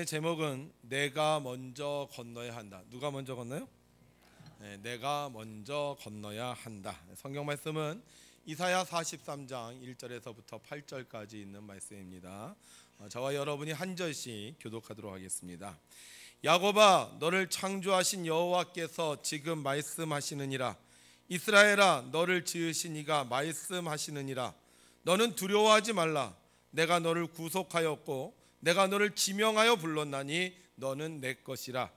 제목은 내가 먼저 건너야 한다. 누가 먼저 건너요? 네, 내가 먼저 건너야 한다. 성경 말씀은 이사야 43장 1절에서부터 8절까지 있는 말씀입니다. 저와 여러분이 한 절씩 교독하도록 하겠습니다. 야곱아, 너를 창조하신 여호와께서 지금 말씀하시느니라. 이스라엘아, 너를 지으신 이가 말씀하시느니라. 너는 두려워하지 말라. 내가 너를 구속하였고 내가 너를 지명하여 불렀나니 너는 내 것이라.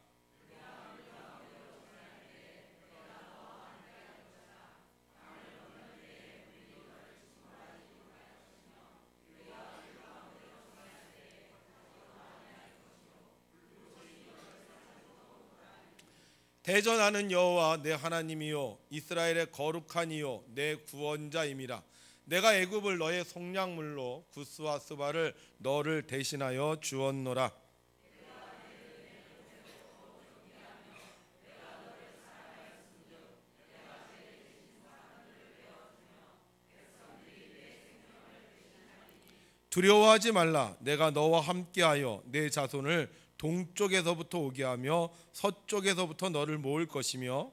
대전하는 여호와 내 하나님이요 이스라엘의 거룩한 이요 내 구원자임이라. 내가 애굽을 너의 속량물로 구스와 스바를 너를 대신하여 주었노라. 두려워하지 말라. 내가 너와 함께하여 내 자손을 동쪽에서부터 오게 하며 서쪽에서부터 너를 모을 것이며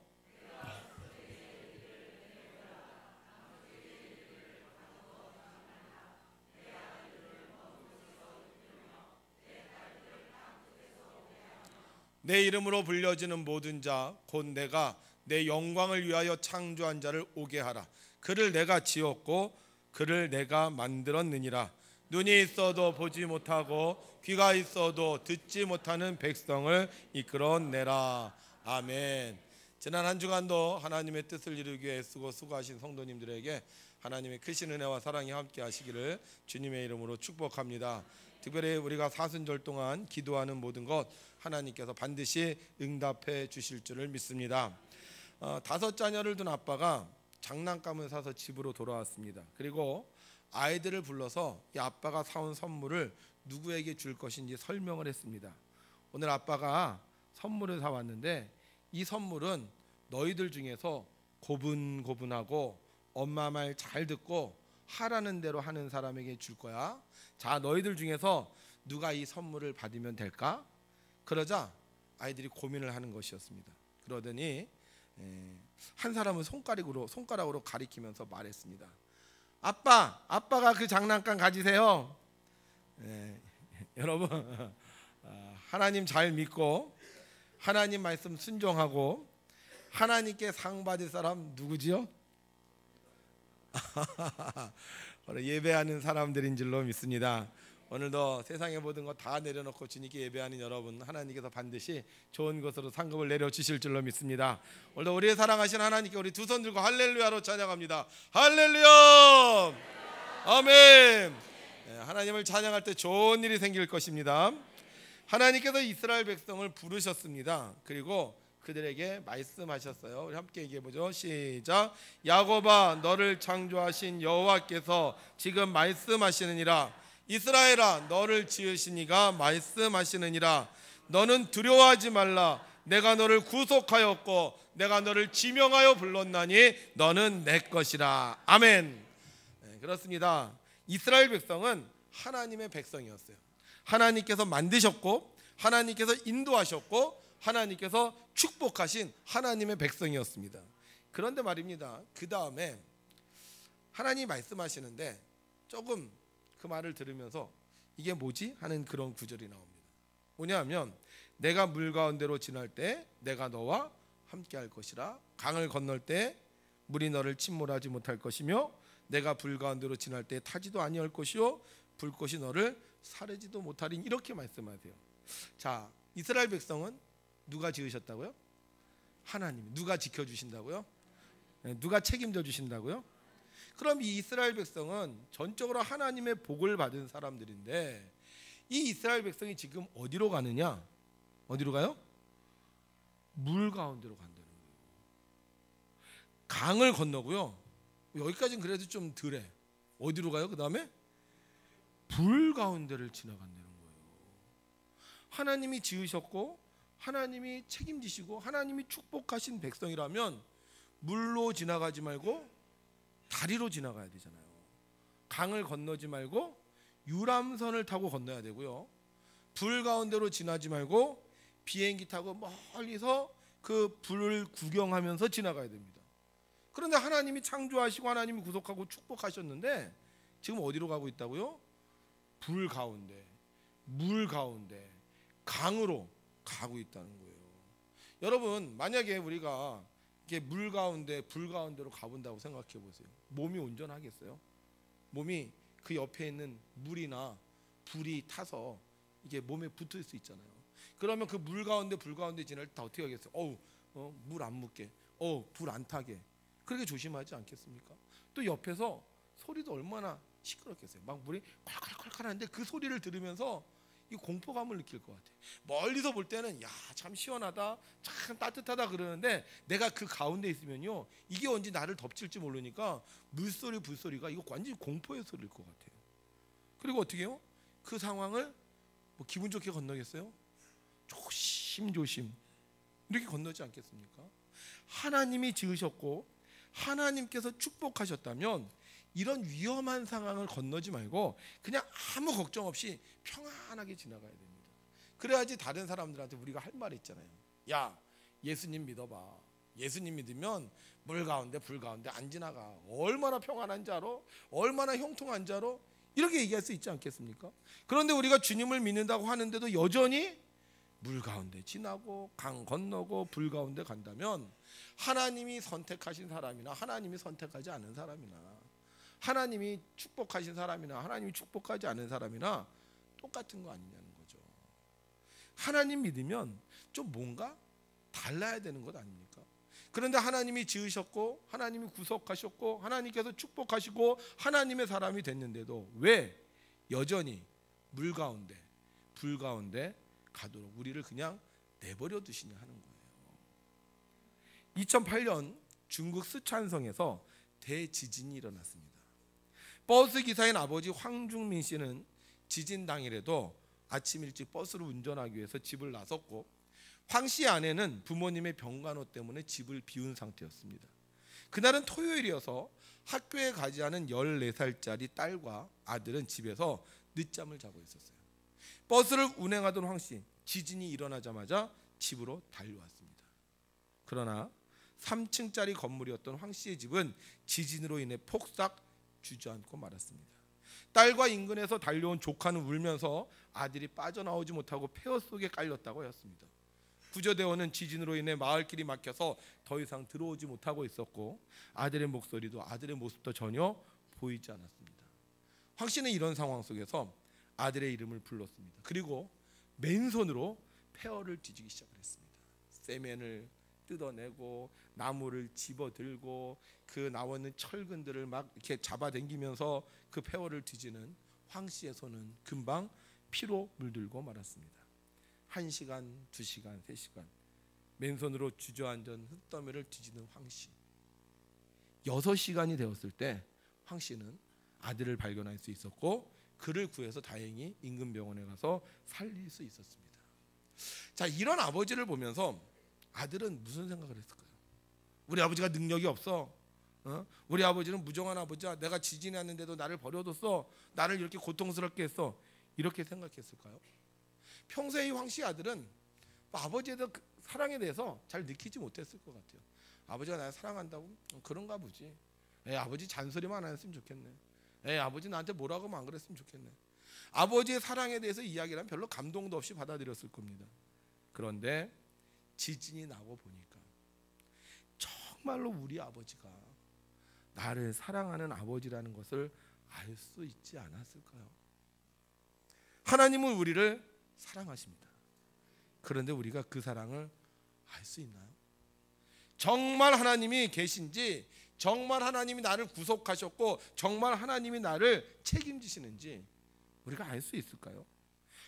내 이름으로 불려지는 모든 자 곧 내가 내 영광을 위하여 창조한 자를 오게 하라. 그를 내가 지었고 그를 내가 만들었느니라. 눈이 있어도 보지 못하고 귀가 있어도 듣지 못하는 백성을 이끌어내라. 아멘. 지난 한 주간도 하나님의 뜻을 이루기 위해 애쓰고 수고하신 성도님들에게 하나님의 크신 은혜와 사랑이 함께 하시기를 주님의 이름으로 축복합니다. 특별히 우리가 사순절 동안 기도하는 모든 것 하나님께서 반드시 응답해 주실 줄을 믿습니다. 5 자녀를 둔 아빠가 장난감을 사서 집으로 돌아왔습니다. 그리고 아이들을 불러서 이 아빠가 사온 선물을 누구에게 줄 것인지 설명을 했습니다. 오늘 아빠가 선물을 사왔는데 이 선물은 너희들 중에서 고분고분하고 엄마 말 잘 듣고 하라는 대로 하는 사람에게 줄 거야. 자, 너희들 중에서 누가 이 선물을 받으면 될까? 그러자 아이들이 고민을 하는 것이었습니다. 그러더니 한 사람은 손가락으로 가리키면서 말했습니다. 아빠가 그 장난감 가지세요. 여러분, 하나님 잘 믿고 하나님 말씀 순종하고 하나님께 상 받을 사람 누구지요? 예배하는 사람들인 줄로 믿습니다. 오늘도 세상의 모든 것 다 내려놓고 주님께 예배하는 여러분, 하나님께서 반드시 좋은 것으로 상급을 내려주실 줄로 믿습니다. 오늘도 우리의 사랑하신 하나님께 우리 두 손 들고 할렐루야로 찬양합니다. 할렐루야, 아멘. 하나님을 찬양할 때 좋은 일이 생길 것입니다. 하나님께서 이스라엘 백성을 부르셨습니다. 그리고 그들에게 말씀하셨어요. 우리 함께 얘기해보죠. 시작. 야곱아, 너를 창조하신 여호와께서 지금 말씀하시느니라. 이스라엘아, 너를 지으신 이가 말씀하시느니라. 너는 두려워하지 말라. 내가 너를 구속하였고 내가 너를 지명하여 불렀나니 너는 내 것이라. 아멘. 그렇습니다. 이스라엘 백성은 하나님의 백성이었어요. 하나님께서 만드셨고 하나님께서 인도하셨고 하나님께서 축복하신 하나님의 백성이었습니다. 그런데 말입니다, 그 다음에 하나님이 말씀하시는데 조금 그 말을 들으면서 이게 뭐지? 하는 그런 구절이 나옵니다. 뭐냐면 내가 물 가운데로 지날 때 내가 너와 함께 할 것이라. 강을 건널 때 물이 너를 침몰하지 못할 것이며 내가 불 가운데로 지날 때 타지도 아니할 것이요 불꽃이 너를 사르지도 못하리니. 이렇게 말씀하세요. 자, 이스라엘 백성은 누가 지으셨다고요? 하나님. 누가 지켜주신다고요? 누가 책임져 주신다고요? 그럼 이 이스라엘 백성은 전적으로 하나님의 복을 받은 사람들인데 이 이스라엘 백성이 지금 어디로 가느냐? 어디로 가요? 물 가운데로 간다는 거예요. 강을 건너고요. 여기까지는 그래도 좀 덜해. 어디로 가요? 그 다음에 불 가운데를 지나간다는 거예요. 하나님이 지으셨고 하나님이 책임지시고 하나님이 축복하신 백성이라면 물로 지나가지 말고 다리로 지나가야 되잖아요. 강을 건너지 말고 유람선을 타고 건너야 되고요. 불 가운데로 지나지 말고 비행기 타고 멀리서 그 불을 구경하면서 지나가야 됩니다. 그런데 하나님이 창조하시고 하나님이 구속하고 축복하셨는데 지금 어디로 가고 있다고요? 불 가운데, 물 가운데, 강으로 가고 있다는 거예요. 여러분, 만약에 우리가 이렇게 물 가운데, 불 가운데로 가본다고 생각해 보세요. 몸이 온전하겠어요? 몸이 그 옆에 있는 물이나 불이 타서 이게 몸에 붙을 수 있잖아요. 그러면 그 물 가운데, 불 가운데 지날 때 어떻게 하겠어요? 물 안 묻게, 불 안 타게, 그렇게 조심하지 않겠습니까? 또 옆에서 소리도 얼마나 시끄럽겠어요. 막 물이 콸콸콸콸 하는데 그 소리를 들으면서 이 공포감을 느낄 것 같아요. 멀리서 볼 때는 야, 참 시원하다, 참 따뜻하다 그러는데 내가 그 가운데 있으면요, 이게 언제 나를 덮칠지 모르니까 물소리 불소리가 이거 완전히 공포의 소리일 것 같아요. 그리고 어떻게 해요? 그 상황을 뭐 기분 좋게 건너겠어요? 조심조심 이렇게 건너지 않겠습니까? 하나님이 지으셨고 하나님께서 축복하셨다면 이런 위험한 상황을 건너지 말고 그냥 아무 걱정 없이 평안하게 지나가야 됩니다. 그래야지 다른 사람들한테 우리가 할 말이 있잖아요. 야, 예수님 믿어봐. 예수님 믿으면 물 가운데 불 가운데 안 지나가. 얼마나 평안한지 알아? 얼마나 형통한지 알아? 이렇게 얘기할 수 있지 않겠습니까? 그런데 우리가 주님을 믿는다고 하는데도 여전히 물 가운데 지나고 강 건너고 불 가운데 간다면 하나님이 선택하신 사람이나 하나님이 선택하지 않은 사람이나 하나님이 축복하신 사람이나 하나님이 축복하지 않은 사람이나 똑같은 거 아니냐는 거죠. 하나님 믿으면 좀 뭔가 달라야 되는 것 아닙니까? 그런데 하나님이 지으셨고 하나님이 구속하셨고 하나님께서 축복하시고 하나님의 사람이 됐는데도 왜 여전히 물 가운데 불 가운데 가도록 우리를 그냥 내버려 두시냐 하는 거예요. 2008년 중국 스촨성에서 대지진이 일어났습니다. 버스 기사인 아버지 황중민 씨는 지진 당일에도 아침 일찍 버스를 운전하기 위해서 집을 나섰고 황 씨의 아내는 부모님의 병간호 때문에 집을 비운 상태였습니다. 그날은 토요일이어서 학교에 가지 않은 14살짜리 딸과 아들은 집에서 늦잠을 자고 있었어요. 버스를 운행하던 황 씨, 지진이 일어나자마자 집으로 달려왔습니다. 그러나 3층짜리 건물이었던 황 씨의 집은 지진으로 인해 폭삭 주저앉고 말았습니다. 딸과 인근에서 달려온 조카는 울면서 아들이 빠져나오지 못하고 폐허 속에 깔렸다고 했습니다. 구조대원은 지진으로 인해 마을길이 막혀서 더 이상 들어오지 못하고 있었고 아들의 목소리도 아들의 모습도 전혀 보이지 않았습니다. 황 씨는 이런 상황 속에서 아들의 이름을 불렀습니다. 그리고 맨손으로 폐허를 뒤지기 시작을 했습니다. 세면을 뜯어내고 나무를 집어들고 그 나오는 철근들을 막 이렇게 잡아당기면서 그 폐허를 뒤지는 황 씨의 손은 금방 피로 물들고 말았습니다. 1시간, 2시간, 3시간 맨손으로 주저앉은 흙더미를 뒤지는 황 씨. 6시간이 되었을 때 황 씨는 아들을 발견할 수 있었고 그를 구해서 다행히 인근 병원에 가서 살릴 수 있었습니다. 자, 이런 아버지를 보면서 아들은 무슨 생각을 했을까요? 우리 아버지가 능력이 없어. 우리 아버지는 무정한 아버지야. 내가 지진이 왔는데도 나를 버려뒀어. 나를 이렇게 고통스럽게 했어. 이렇게 생각했을까요? 평소에 황 씨 아들은 아버지에 대한 사랑에 대해서 잘 느끼지 못했을 것 같아요. 아버지가 나를 사랑한다고? 그런가 보지. 아버지 잔소리만 안 했으면 좋겠네. 아버지 나한테 뭐라고 하면 안 그랬으면 좋겠네. 아버지의 사랑에 대해서 이야기를 하면 별로 감동도 없이 받아들였을 겁니다. 그런데 지진이 나고 보니까 정말로 우리 아버지가 나를 사랑하는 아버지라는 것을 알 수 있지 않았을까요? 하나님은 우리를 사랑하십니다. 그런데 우리가 그 사랑을 알 수 있나요? 정말 하나님이 계신지, 정말 하나님이 나를 구속하셨고 정말 하나님이 나를 책임지시는지 우리가 알 수 있을까요?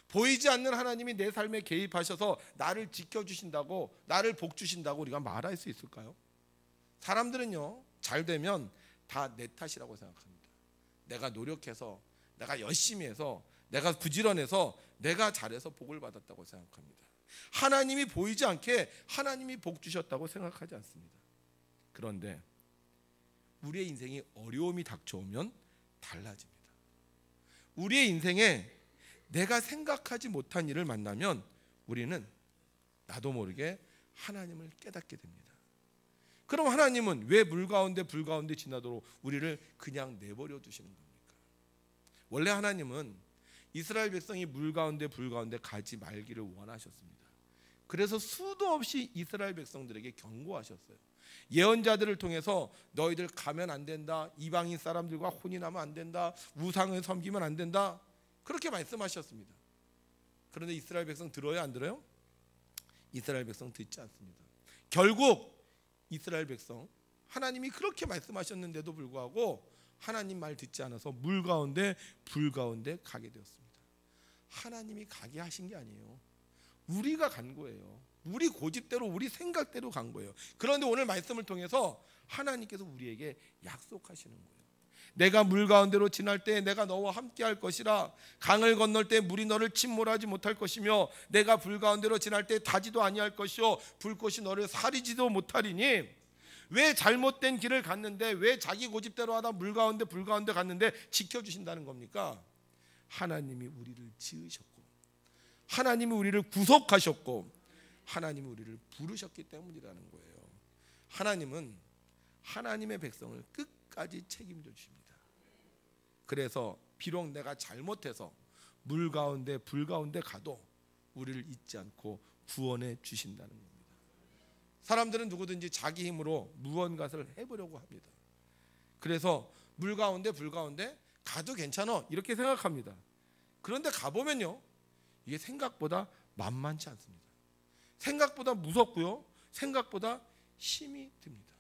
보이지 않는 하나님이 내 삶에 개입하셔서 나를 지켜주신다고, 나를 복주신다고 우리가 말할 수 있을까요? 사람들은요, 잘 되면 다 내 탓이라고 생각합니다. 내가 노력해서, 내가 열심히 해서, 내가 부지런해서, 내가 잘해서 복을 받았다고 생각합니다. 하나님이 보이지 않게 하나님이 복 주셨다고 생각하지 않습니다. 그런데 우리의 인생에 어려움이 닥쳐오면 달라집니다. 우리의 인생에 내가 생각하지 못한 일을 만나면 우리는 나도 모르게 하나님을 깨닫게 됩니다. 그럼 하나님은 왜 물 가운데 불 가운데 지나도록 우리를 그냥 내버려 두시는 겁니까? 원래 하나님은 이스라엘 백성이 물 가운데 불 가운데 가지 말기를 원하셨습니다. 그래서 수도 없이 이스라엘 백성들에게 경고하셨어요. 예언자들을 통해서 너희들 가면 안 된다, 이방인 사람들과 혼인하면 안 된다, 우상을 섬기면 안 된다, 그렇게 말씀하셨습니다. 그런데 이스라엘 백성 들어요, 안 들어요? 이스라엘 백성 듣지 않습니다. 결국 이스라엘 백성, 하나님이 그렇게 말씀하셨는데도 불구하고 하나님 말 듣지 않아서 물 가운데 불 가운데 가게 되었습니다. 하나님이 가게 하신 게 아니에요. 우리가 간 거예요. 우리 고집대로, 우리 생각대로 간 거예요. 그런데 오늘 말씀을 통해서 하나님께서 우리에게 약속하시는 거예요. 내가 물 가운데로 지날 때 내가 너와 함께 할 것이라. 강을 건널 때 물이 너를 침몰하지 못할 것이며 내가 불 가운데로 지날 때 타지도 아니할 것이요 불꽃이 너를 사리지도 못하리니. 왜 잘못된 길을 갔는데, 왜 자기 고집대로 하다 물 가운데 불 가운데 갔는데 지켜주신다는 겁니까? 하나님이 우리를 지으셨고, 하나님이 우리를 구속하셨고, 하나님이 우리를 부르셨기 때문이라는 거예요. 하나님은 하나님의 백성을 끝까지 책임져 주십니다. 그래서 비록 내가 잘못해서 물 가운데 불 가운데 가도 우리를 잊지 않고 구원해 주신다는 겁니다. 사람들은 누구든지 자기 힘으로 무언가를 해보려고 합니다. 그래서 물 가운데 불 가운데 가도 괜찮아 이렇게 생각합니다. 그런데 가보면요, 이게 생각보다 만만치 않습니다. 생각보다 무섭고요, 생각보다 힘이 듭니다.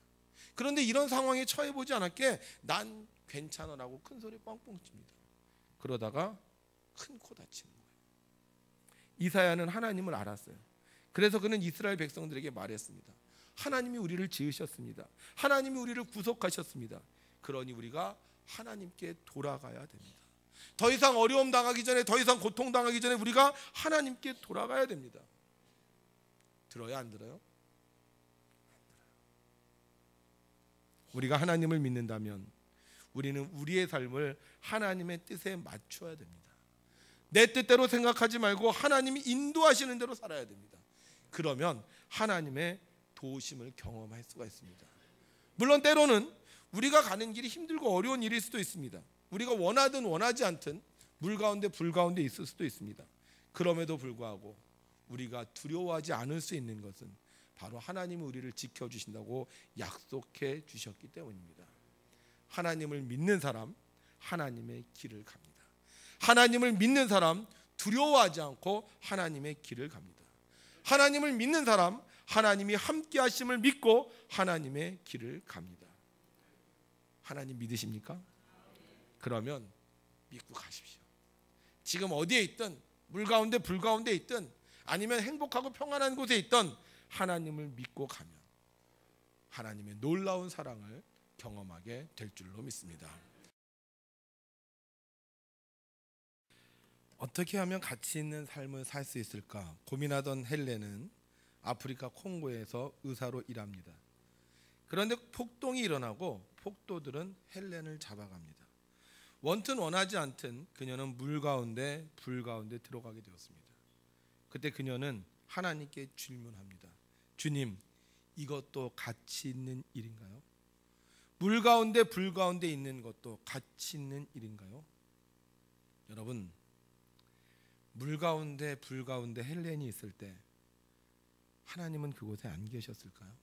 그런데 이런 상황에 처해보지 않았기에 난 괜찮아라고 큰 소리 뻥뻥 칩니다. 그러다가 큰 코 다치는 거예요. 이사야는 하나님을 알았어요. 그래서 그는 이스라엘 백성들에게 말했습니다. 하나님이 우리를 지으셨습니다. 하나님이 우리를 구속하셨습니다. 그러니 우리가 하나님께 돌아가야 됩니다. 더 이상 어려움 당하기 전에, 더 이상 고통 당하기 전에 우리가 하나님께 돌아가야 됩니다. 들어요, 안 들어요? 우리가 하나님을 믿는다면 우리는 우리의 삶을 하나님의 뜻에 맞춰야 됩니다. 내 뜻대로 생각하지 말고 하나님이 인도하시는 대로 살아야 됩니다. 그러면 하나님의 도우심을 경험할 수가 있습니다. 물론 때로는 우리가 가는 길이 힘들고 어려운 일일 수도 있습니다. 우리가 원하든 원하지 않든 물 가운데 불 가운데 있을 수도 있습니다. 그럼에도 불구하고 우리가 두려워하지 않을 수 있는 것은 바로 하나님이 우리를 지켜주신다고 약속해 주셨기 때문입니다. 하나님을 믿는 사람, 하나님의 길을 갑니다. 하나님을 믿는 사람, 두려워하지 않고 하나님의 길을 갑니다. 하나님을 믿는 사람, 하나님이 함께 하심을 믿고 하나님의 길을 갑니다. 하나님 믿으십니까? 그러면 믿고 가십시오. 지금 어디에 있든, 물 가운데 불 가운데 있든, 아니면 행복하고 평안한 곳에 있든 하나님을 믿고 가면 하나님의 놀라운 사랑을 경험하게 될 줄로 믿습니다. 어떻게 하면 가치 있는 삶을 살 수 있을까 고민하던 헬레는 아프리카 콩고에서 의사로 일합니다. 그런데 폭동이 일어나고 폭도들은 헬렌을 잡아갑니다. 원튼 원하지 않든 그녀는 물 가운데 불 가운데 들어가게 되었습니다. 그때 그녀는 하나님께 질문합니다. 주님, 이것도 가치 있는 일인가요? 물 가운데 불 가운데 있는 것도 가치 있는 일인가요? 여러분, 물 가운데 불 가운데 헬렌이 있을 때 하나님은 그곳에 안 계셨을까요?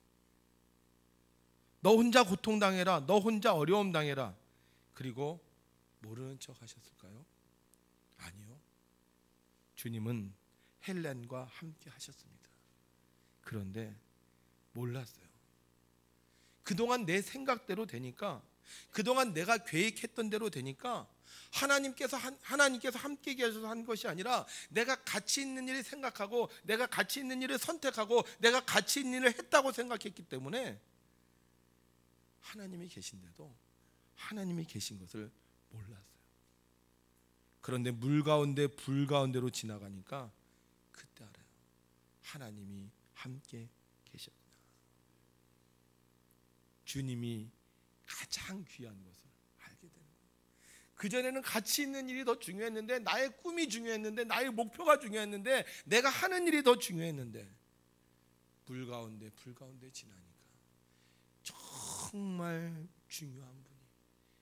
너 혼자 고통당해라, 너 혼자 어려움 당해라, 그리고 모르는 척 하셨을까요? 아니요. 주님은 헬렌과 함께 하셨습니다. 그런데 몰랐어요. 그동안 내 생각대로 되니까, 그동안 내가 계획했던 대로 되니까 하나님께서 함께 계셔서 한 것이 아니라 내가 가치 있는 일을 생각하고, 내가 가치 있는 일을 선택하고, 내가 가치 있는 일을 했다고 생각했기 때문에 하나님이 계신데도 하나님이 계신 것을 몰랐어요. 그런데 물 가운데 불 가운데로 지나가니까 그때 알아요. 하나님이 함께 계셨구나. 주님이 가장 귀한 것을 알게 되는 거예요. 그전에는 가치 있는 일이 더 중요했는데, 나의 꿈이 중요했는데, 나의 목표가 중요했는데, 내가 하는 일이 더 중요했는데, 불 가운데 지나니까 정말 중요한 분이,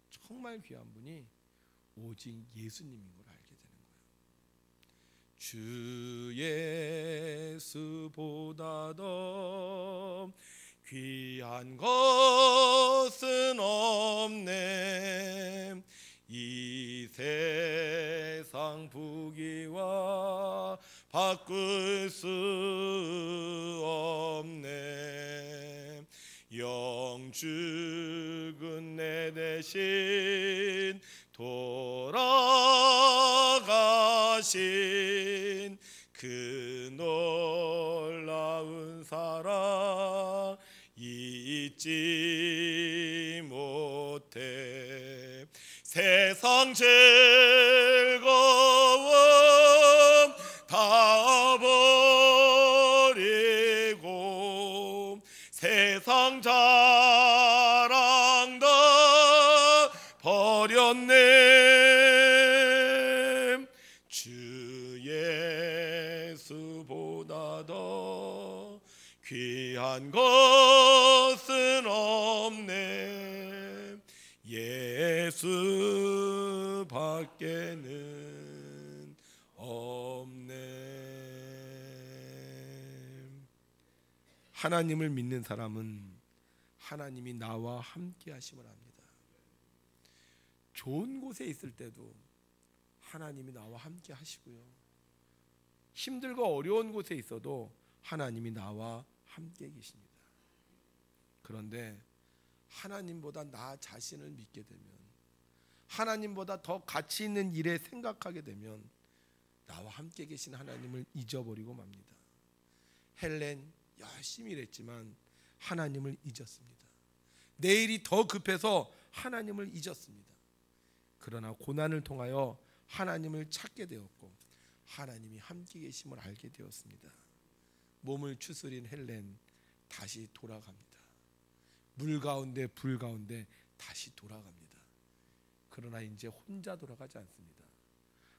정말 귀한 분이 오직 예수님인 걸 알게 되는 거예요. 주 예수보다 더 귀한 것은 없네. 이 세상 부귀와 바꿀 수 없네. 영죽은 내 대신 돌아가신 그 놀라운 사랑 잊지 못해. 세상 즐거움 다 버리고 세상 자랑 다 버렸네. 주 예수보다 더 귀한 것은 없네. 예수 밖에는 없네. 하나님을 믿는 사람은 하나님이 나와 함께 하심을 합니다. 좋은 곳에 있을 때도 하나님이 나와 함께 하시고요, 힘들고 어려운 곳에 있어도 하나님이 나와 함께 계십니다. 그런데 하나님보다 나 자신을 믿게 되면, 하나님보다 더 가치 있는 일에 생각하게 되면 나와 함께 계신 하나님을 잊어버리고 맙니다. 헬렌 열심히 일했지만 하나님을 잊었습니다. 내일이 더 급해서 하나님을 잊었습니다. 그러나 고난을 통하여 하나님을 찾게 되었고 하나님이 함께 계심을 알게 되었습니다. 몸을 추스린 헬렌 다시 돌아갑니다. 물 가운데 불 가운데 다시 돌아갑니다. 그러나 이제 혼자 돌아가지 않습니다.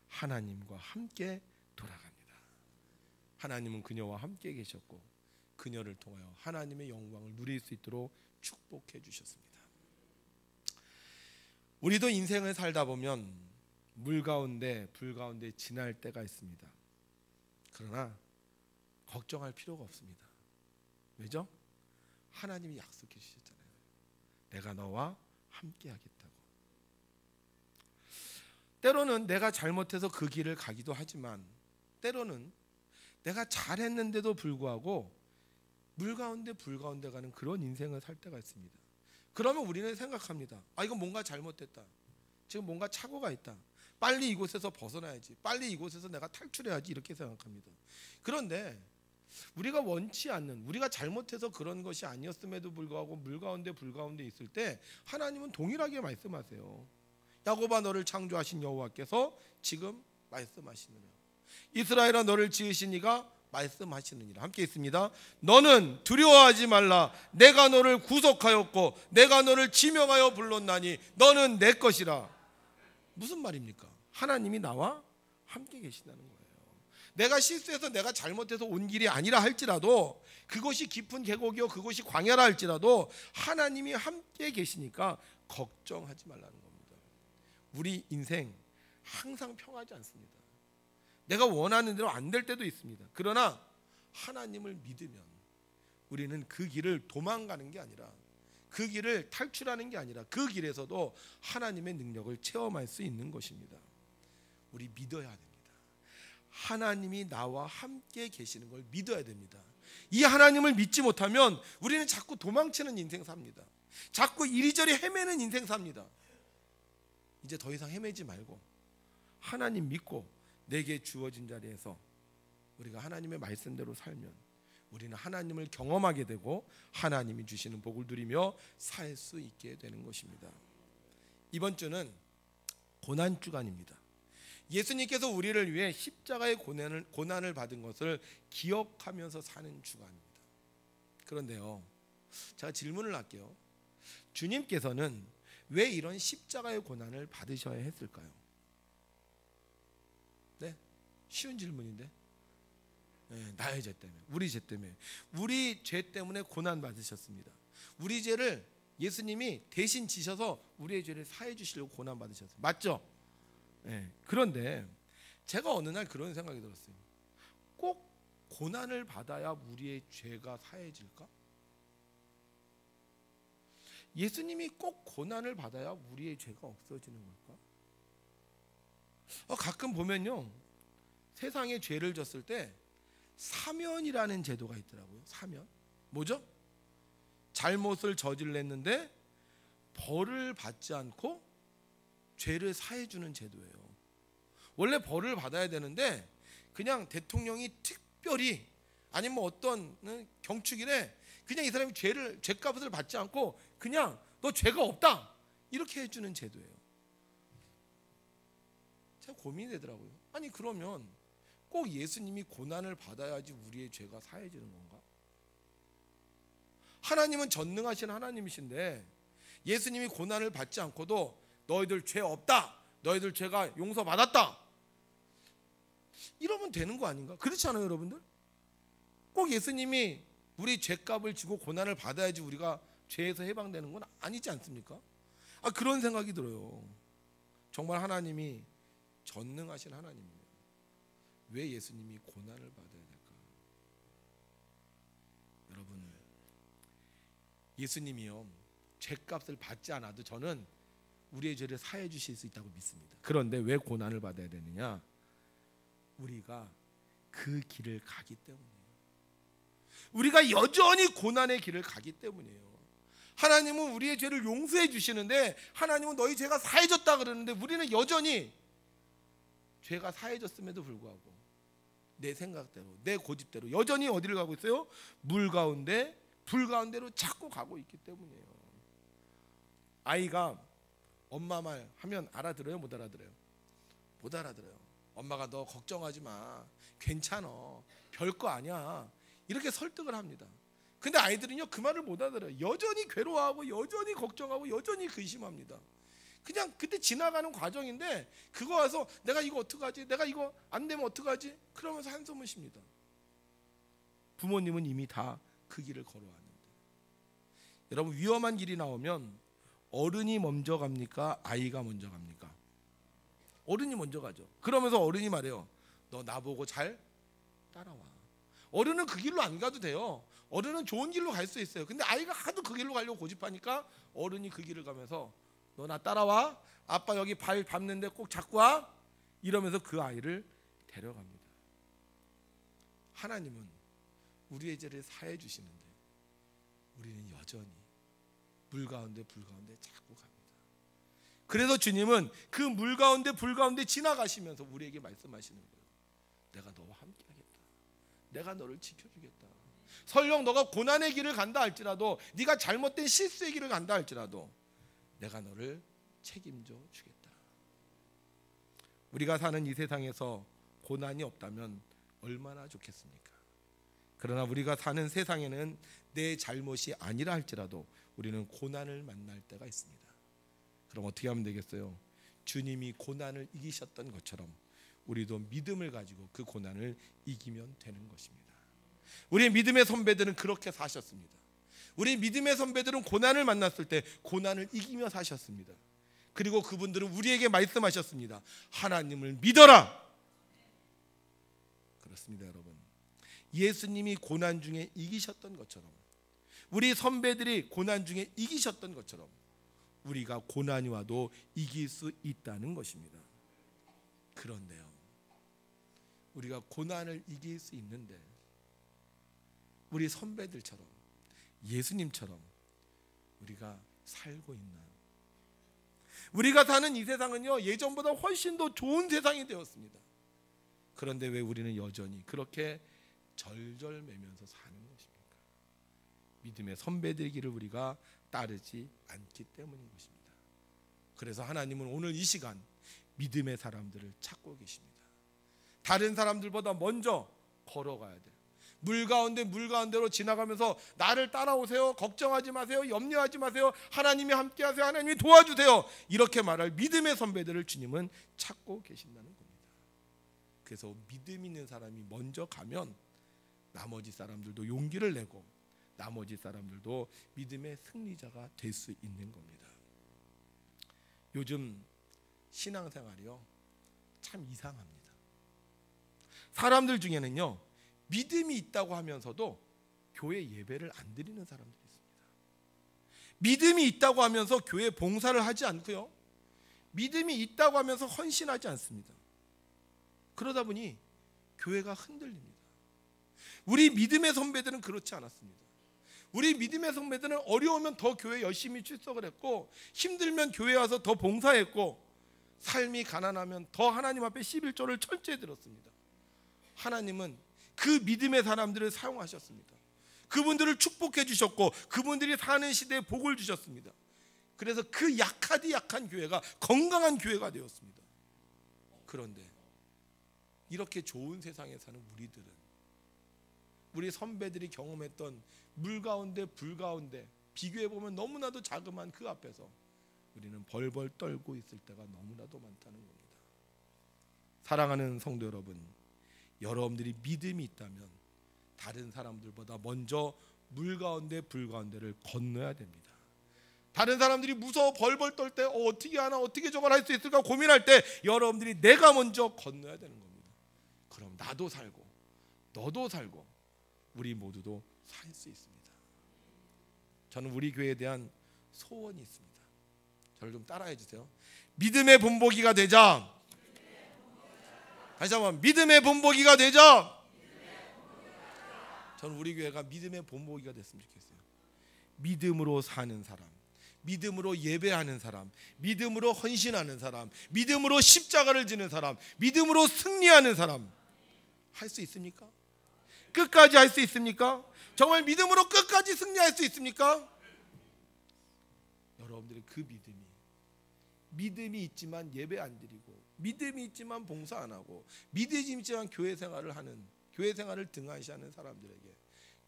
하나님과 함께 돌아갑니다. 하나님은 그녀와 함께 계셨고 그녀를 통하여 하나님의 영광을 누릴 수 있도록 축복해 주셨습니다. 우리도 인생을 살다 보면 물 가운데 불 가운데 지날 때가 있습니다. 그러나 걱정할 필요가 없습니다. 왜죠? 하나님이 약속해 주셨잖아요. 내가 너와 함께 하겠다고. 때로는 내가 잘못해서 그 길을 가기도 하지만 때로는 내가 잘했는데도 불구하고 물 가운데 불 가운데 가는 그런 인생을 살 때가 있습니다. 그러면 우리는 생각합니다. 이거 뭔가 잘못됐다. 지금 뭔가 착오가 있다. 빨리 이곳에서 벗어나야지. 빨리 이곳에서 내가 탈출해야지. 이렇게 생각합니다. 그런데 우리가 원치 않는, 우리가 잘못해서 그런 것이 아니었음에도 불구하고 물 가운데 불 가운데 있을 때 하나님은 동일하게 말씀하세요. 야곱아, 너를 창조하신 여호와께서 지금 말씀하시느냐. 이스라엘아, 너를 지으신 이가 말씀하시느니라. 함께 있습니다. 너는 두려워하지 말라. 내가 너를 구속하였고 내가 너를 지명하여 불렀나니 너는 내 것이라. 무슨 말입니까? 하나님이 나와 함께 계시다는 거예요. 내가 실수해서 내가 잘못해서 온 길이 아니라 할지라도, 그것이 깊은 계곡이요 그것이 광야라 할지라도 하나님이 함께 계시니까 걱정하지 말라는 겁니다. 우리 인생 항상 평하지 않습니다. 내가 원하는 대로 안 될 때도 있습니다. 그러나 하나님을 믿으면 우리는 그 길을 도망가는 게 아니라, 그 길을 탈출하는 게 아니라 그 길에서도 하나님의 능력을 체험할 수 있는 것입니다. 우리 믿어야 됩니다. 하나님이 나와 함께 계시는 걸 믿어야 됩니다. 이 하나님을 믿지 못하면 우리는 자꾸 도망치는 인생 삽니다. 자꾸 이리저리 헤매는 인생 삽니다. 이제 더 이상 헤매지 말고 하나님 믿고 내게 주어진 자리에서 우리가 하나님의 말씀대로 살면 우리는 하나님을 경험하게 되고 하나님이 주시는 복을 누리며 살 수 있게 되는 것입니다. 이번 주는 고난 주간입니다. 예수님께서 우리를 위해 십자가의 고난을 받은 것을 기억하면서 사는 주간입니다. 그런데요, 제가 질문을 할게요. 주님께서는 왜 이런 십자가의 고난을 받으셔야 했을까요? 네, 쉬운 질문인데. 네, 나의 죄 때문에, 우리 죄 때문에, 우리 죄 때문에 고난 받으셨습니다. 우리 죄를 예수님이 대신 지셔서 우리의 죄를 사해 주시려고 고난 받으셨어요. 맞죠? 네, 그런데 제가 어느 날 그런 생각이 들었어요. 꼭 고난을 받아야 우리의 죄가 사해질까? 예수님이 꼭 고난을 받아야 우리의 죄가 없어지는 걸까? 가끔 보면요, 세상에 죄를 졌을 때 사면이라는 제도가 있더라고요. 사면. 뭐죠? 잘못을 저질렀는데 벌을 받지 않고 죄를 사해주는 제도예요. 원래 벌을 받아야 되는데 그냥 대통령이 특별히 아니면 뭐 어떤 경축일에 그냥 이 사람이 죄값을 받지 않고 그냥 너 죄가 없다 이렇게 해주는 제도예요. 제가 고민이 되더라고요. 아니 그러면 꼭 예수님이 고난을 받아야지 우리의 죄가 사해지는 건가? 하나님은 전능하신 하나님이신데 예수님이 고난을 받지 않고도 너희들 죄 없다, 너희들 죄가 용서받았다 이러면 되는 거 아닌가? 그렇지 않아요 여러분들? 꼭 예수님이 우리 죄값을 지고 고난을 받아야지 우리가 죄에서 해방되는 건 아니지 않습니까? 그런 생각이 들어요. 정말 하나님이 전능하신 하나님이에요. 왜 예수님이 고난을 받아야 될까? 여러분, 예수님이요 죄값을 받지 않아도 저는 우리의 죄를 사해 주실 수 있다고 믿습니다. 그런데 왜 고난을 받아야 되느냐? 우리가 그 길을 가기 때문이에요. 우리가 여전히 고난의 길을 가기 때문이에요. 하나님은 우리의 죄를 용서해 주시는데, 하나님은 너희 죄가 사해졌다 그러는데 우리는 여전히 죄가 사해졌음에도 불구하고 내 생각대로, 내 고집대로 여전히 어디를 가고 있어요? 물 가운데, 불 가운데로 자꾸 가고 있기 때문이에요. 아이가 엄마 말 하면 알아들어요? 못 알아들어요? 못 알아들어요. 엄마가 너 걱정하지 마, 괜찮아, 별거 아니야 이렇게 설득을 합니다. 근데 아이들은요 그 말을 못 알아들어요. 여전히 괴로워하고 여전히 걱정하고 여전히 근심합니다. 그냥 그때 지나가는 과정인데 그거 와서 내가 이거 어떡하지? 내가 이거 안 되면 어떡하지? 그러면서 한숨을 쉽니다. 부모님은 이미 다 그 길을 걸어왔는데. 여러분, 위험한 길이 나오면 어른이 먼저 갑니까? 아이가 먼저 갑니까? 어른이 먼저 가죠. 그러면서 어른이 말해요. 너 나보고 잘 따라와. 어른은 그 길로 안 가도 돼요. 어른은 좋은 길로 갈 수 있어요. 근데 아이가 하도 그 길로 가려고 고집하니까 어른이 그 길을 가면서 너 나 따라와, 아빠 여기 발 밟는데 꼭 잡고 와, 이러면서 그 아이를 데려갑니다. 하나님은 우리의 죄를 사해 주시는데 우리는 여전히 물 가운데 불 가운데 자꾸 갑니다. 그래서 주님은 그 물 가운데 불 가운데 지나가시면서 우리에게 말씀하시는 거예요. 내가 너와 함께 하겠다. 내가 너를 지켜주겠다. 설령 너가 고난의 길을 간다 할지라도, 네가 잘못된 실수의 길을 간다 할지라도 내가 너를 책임져 주겠다. 우리가 사는 이 세상에서 고난이 없다면 얼마나 좋겠습니까? 그러나 우리가 사는 세상에는 내 잘못이 아니라 할지라도 우리는 고난을 만날 때가 있습니다. 그럼 어떻게 하면 되겠어요? 주님이 고난을 이기셨던 것처럼 우리도 믿음을 가지고 그 고난을 이기면 되는 것입니다. 우리 믿음의 선배들은 그렇게 사셨습니다. 우리 믿음의 선배들은 고난을 만났을 때 고난을 이기며 사셨습니다. 그리고 그분들은 우리에게 말씀하셨습니다. 하나님을 믿어라. 그렇습니다, 여러분. 예수님이 고난 중에 이기셨던 것처럼, 우리 선배들이 고난 중에 이기셨던 것처럼 우리가 고난이 와도 이길 수 있다는 것입니다. 그런데요, 우리가 고난을 이길 수 있는데 우리 선배들처럼, 예수님처럼 우리가 살고 있나요? 우리가 사는 이 세상은요 예전보다 훨씬 더 좋은 세상이 되었습니다. 그런데 왜 우리는 여전히 그렇게 절절매면서 사는 것입니까? 믿음의 선배들의 길을 우리가 따르지 않기 때문인 것입니다. 그래서 하나님은 오늘 이 시간 믿음의 사람들을 찾고 계십니다. 다른 사람들보다 먼저 걸어가야 돼요. 물 가운데로 지나가면서 나를 따라오세요, 걱정하지 마세요, 염려하지 마세요, 하나님이 함께하세요, 하나님이 도와주세요, 이렇게 말할 믿음의 선배들을 주님은 찾고 계신다는 겁니다. 그래서 믿음 있는 사람이 먼저 가면 나머지 사람들도 용기를 내고 나머지 사람들도 믿음의 승리자가 될 수 있는 겁니다. 요즘 신앙생활이요 참 이상합니다. 사람들 중에는요 믿음이 있다고 하면서도 교회 예배를 안 드리는 사람들이 있습니다. 믿음이 있다고 하면서 교회 봉사를 하지 않고요, 믿음이 있다고 하면서 헌신하지 않습니다. 그러다 보니 교회가 흔들립니다. 우리 믿음의 선배들은 그렇지 않았습니다. 우리 믿음의 선배들은 어려우면 더 교회 열심히 출석을 했고, 힘들면 교회 와서 더 봉사했고, 삶이 가난하면 더 하나님 앞에 11조를 철저히 들었습니다. 하나님은 그 믿음의 사람들을 사용하셨습니다. 그분들을 축복해 주셨고 그분들이 사는 시대에 복을 주셨습니다. 그래서 그 약하디 약한 교회가 건강한 교회가 되었습니다. 그런데 이렇게 좋은 세상에 사는 우리들은, 우리 선배들이 경험했던 물 가운데 불 가운데 비교해보면 너무나도 자그마한 그 앞에서 우리는 벌벌 떨고 있을 때가 너무나도 많다는 겁니다. 사랑하는 성도 여러분, 여러분들이 믿음이 있다면 다른 사람들보다 먼저 물 가운데 불 가운데를 건너야 됩니다. 다른 사람들이 무서워 벌벌 떨 때 어떻게 하나, 어떻게 저걸 할 수 있을까 고민할 때 여러분들이 내가 먼저 건너야 되는 겁니다. 그럼 나도 살고 너도 살고 우리 모두도 살 수 있습니다. 저는 우리 교회에 대한 소원이 있습니다. 저를 좀 따라해 주세요. 믿음의 본보기가 되자. 다시 한번, 믿음의 본보기가 되자. 저는 우리 교회가 믿음의 본보기가 됐으면 좋겠어요. 믿음으로 사는 사람, 믿음으로 예배하는 사람, 믿음으로 헌신하는 사람, 믿음으로 십자가를 지는 사람, 믿음으로 승리하는 사람. 할 수 있습니까? 끝까지 할 수 있습니까? 정말 믿음으로 끝까지 승리할 수 있습니까? 여러분들의 그 믿음이 있지만 예배 안 드리고, 믿음이 있지만 봉사 안 하고, 믿음이 있지만 교회 생활을 등한시하는 사람들에게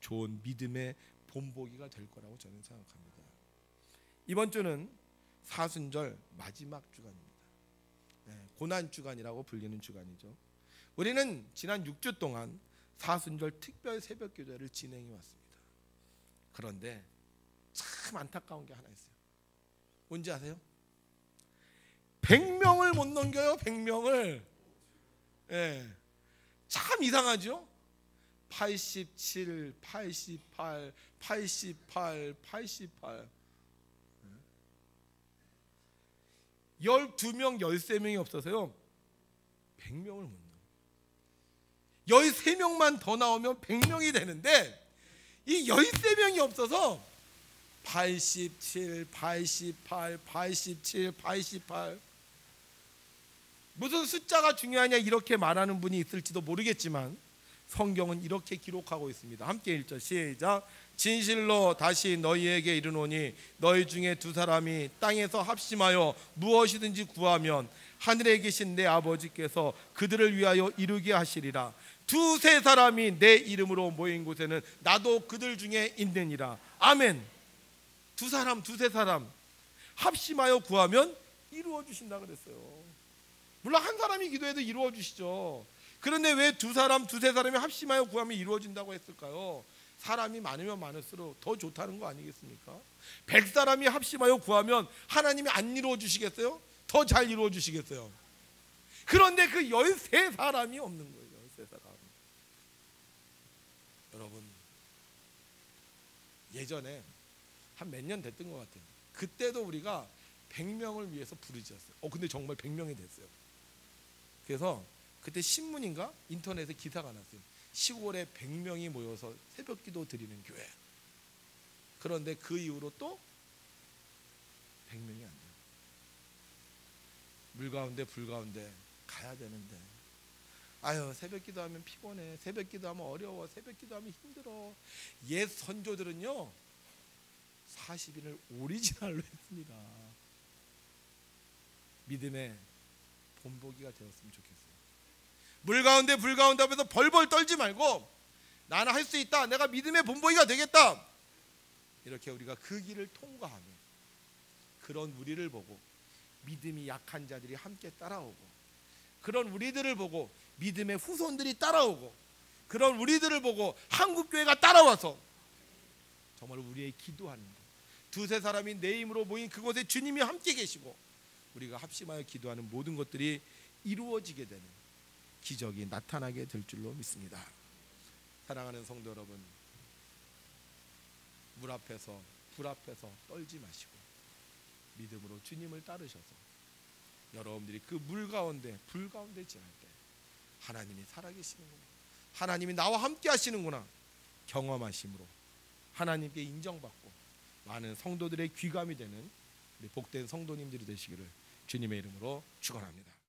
좋은 믿음의 본보기가 될 거라고 저는 생각합니다. 이번 주는 사순절 마지막 주간입니다. 고난 주간이라고 불리는 주간이죠. 우리는 지난 6주 동안 사순절 특별 새벽 기도회를 진행해 왔습니다. 그런데 참 안타까운 게 하나 있어요. 뭔지 아세요? 100명을 못 넘겨요. 100명을. 참 이상하죠? 87, 88, 88, 88. 12명, 13명이 없어서요 100명을 못 넘어요. 13명만 더 나오면 100명이 되는데 이 13명이 없어서 87, 88, 87, 88. 무슨 숫자가 중요하냐 이렇게 말하는 분이 있을지도 모르겠지만 성경은 이렇게 기록하고 있습니다. 함께 1절 시작. 진실로 다시 너희에게 이르노니 너희 중에 두 사람이 땅에서 합심하여 무엇이든지 구하면 하늘에 계신 내 아버지께서 그들을 위하여 이루게 하시리라. 두세 사람이 내 이름으로 모인 곳에는 나도 그들 중에 있느니라. 아멘. 두세 사람 합심하여 구하면 이루어 주신다 그랬어요. 물론 한 사람이 기도해도 이루어 주시죠. 그런데 왜 두세 사람이 합심하여 구하면 이루어진다고 했을까요? 사람이 많으면 많을수록 더 좋다는 거 아니겠습니까? 100사람이 합심하여 구하면 하나님이 안 이루어 주시겠어요? 더 잘 이루어 주시겠어요? 그런데 그 13사람이 없는 거예요. 13사람. 여러분, 예전에 한 몇 년 됐던 것 같아요. 그때도 우리가 100명을 위해서 부르짖었어요. 근데 정말 100명이 됐어요. 그래서 그때 신문인가 인터넷에 기사가 났어요. 시골에 100명이 모여서 새벽기도 드리는 교회. 그런데 그 이후로 또 100명이 안 돼요. 물 가운데 불 가운데 가야 되는데, 아유 새벽기도하면 피곤해, 새벽기도하면 어려워, 새벽기도하면 힘들어. 옛 선조들은요 40일을 오리지널로 했습니다. 믿음의 본보기가 되었으면 좋겠어요. 물 가운데 불 가운데 앞에서 벌벌 떨지 말고 나는 할 수 있다. 내가 믿음의 본보기가 되겠다. 이렇게 우리가 그 길을 통과하며 그런 우리를 보고 믿음이 약한 자들이 함께 따라오고, 그런 우리들을 보고 믿음의 후손들이 따라오고, 그런 우리들을 보고 한국교회가 따라와서 정말 우리의 기도하는 것, 두세 사람이 내 힘으로 모인 그곳에 주님이 함께 계시고 우리가 합심하여 기도하는 모든 것들이 이루어지게 되는 기적이 나타나게 될 줄로 믿습니다. 사랑하는 성도 여러분, 물 앞에서 불 앞에서 떨지 마시고 믿음으로 주님을 따르셔서 여러분들이 그 물 가운데 불 가운데 지날 때 하나님이 살아계시는구나, 하나님이 나와 함께 하시는구나 경험하심으로 하나님께 인정받고 많은 성도들의 귀감이 되는 우리 복된 성도님들이 되시기를 주님의 이름으로 축원합니다.